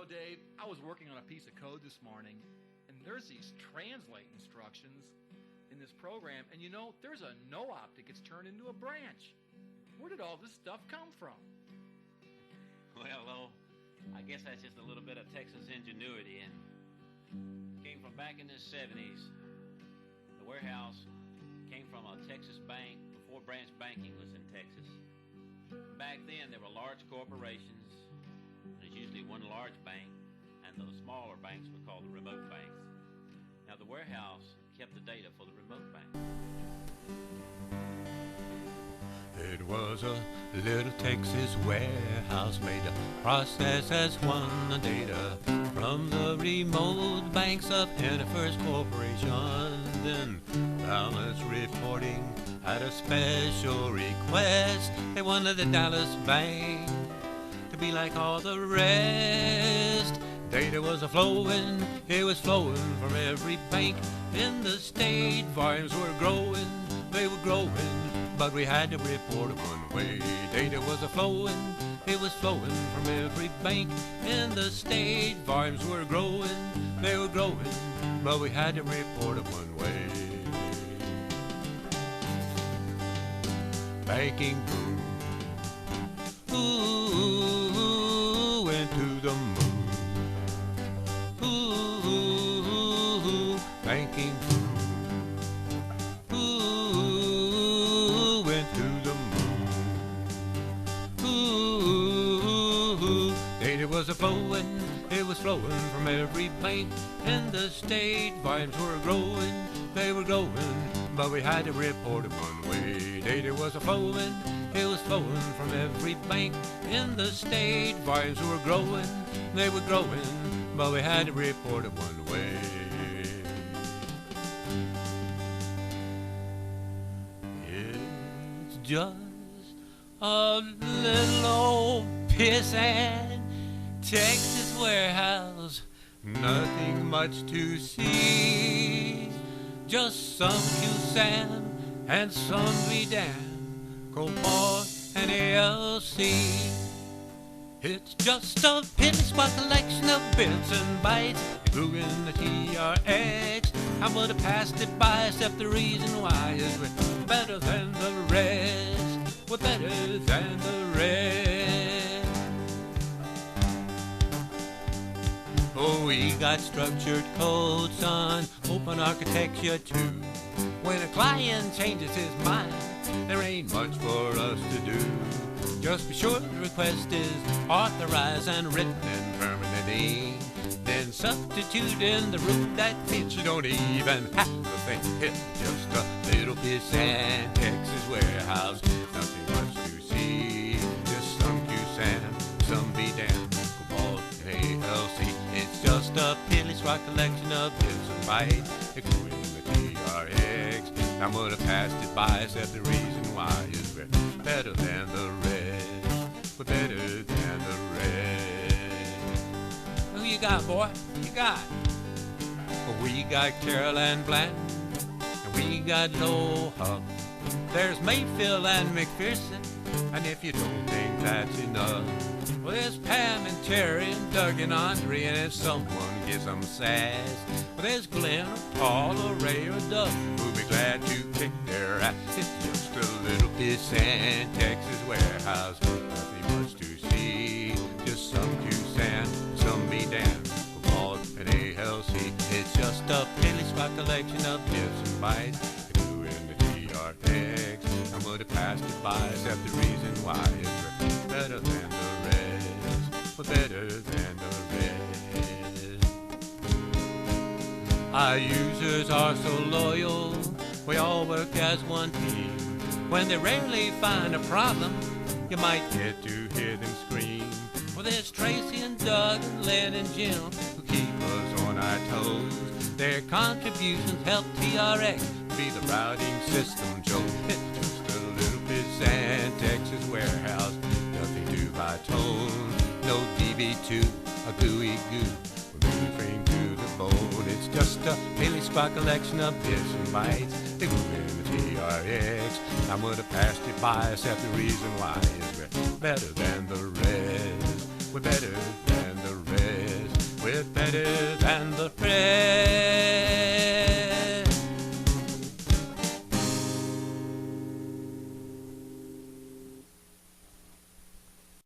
know, Dave, I was working on a piece of code this morning, and there's these translate instructions in this program, and you know, there's a no-op that gets turned into a branch. Where did all this stuff come from? Well, I guess that's just a little bit of Texas ingenuity, and came from back in the 70s. The warehouse came from a Texas bank before branch banking was in Texas. Back then, there were large corporations. There's usually one large bank, and the smaller banks were called the remote banks. Now, the warehouse kept the data for the remote bank. It was a little Texas warehouse made to process as one the data from the remote banks of Hennifer's Corporation. Then balance reporting had a special request. They wanted the Dallas Bank to be like all the rest. Data was a-flowing, it was flowing from every bank in the state. Volumes were growing, they were growing, but we had to report it one way. Data was a-flowing, it was flowing from every bank in the state. Volumes were growing, they were growing, but we had to report it one way. Banking boom, ooh, went to the moon. Ooh, banking boom, ooh, went to the moon. Ooh, data was a-flowing, it was flowing from every bank in the state. Volumes were growing, they were growing, but we had to report it one way. Data was a-flowing, it was flowing from every bank in the state. Volumes were growing, they were growing, but we had to report it one way. It's just a little old pissant Texas warehouse, nothing much to see. Just some QSAM and some VDAM, Cobalt and ALC. It's just a pin-squat collection of bits and bytes, including the TRX. I would have passed it by, except the reason why is we're better than the rest. We're better than the rest. Oh, we got structured code, son, open architecture too. When a client changes his mind, there ain't much for us to do. Just be sure the request is authorized and written in permanently. Then substitute in the route that fits. You don't even have to think. It's just a little pissant Texas warehouse, nothing much to see. Just some QSAM, some VDAM, Cobalt and ALC. It's just a piddly-squat collection of bits and bytes, including the TRX. I would have passed it by, except the reason why is we're better than the rest. We're better than the rest. Who you got, boy? Who you got? We got Carol and Bland, and we got Lowell Huff. There's Mayfield and McPherson, and if you don't think that's enough, well, there's Pam and Terry and Doug and Andre, and if someone gives them sass, well, there's Glenn or Paul or Ray or Doug, who'll be glad to kick their ass. It's just a little pissant Texas warehouse, nothing much to see. Just some QSAM, some VDAM, Cobalt and ALC. It's just a piddly-squat collection of bits and bytes, including the TRX. I would have passed it by, except the reason why is we're better than the rest. We're better than the rest. Our users are so loyal, we all work as one team. When they rarely find a problem, you might get to hear them scream. Well, there's Tracy and Doug and Len and Jim who keep us on our toes. Their contributions help TRX be the routing system joke. It's just a little pissant Texas warehouse, nothing to my tone. No DB2, a gooey goo, moving to the bone. It's just a piddly-squat collection of bits and bytes, including the TRX. I would have passed it by, except the reason why is we're better than the rest. We're better than the rest. United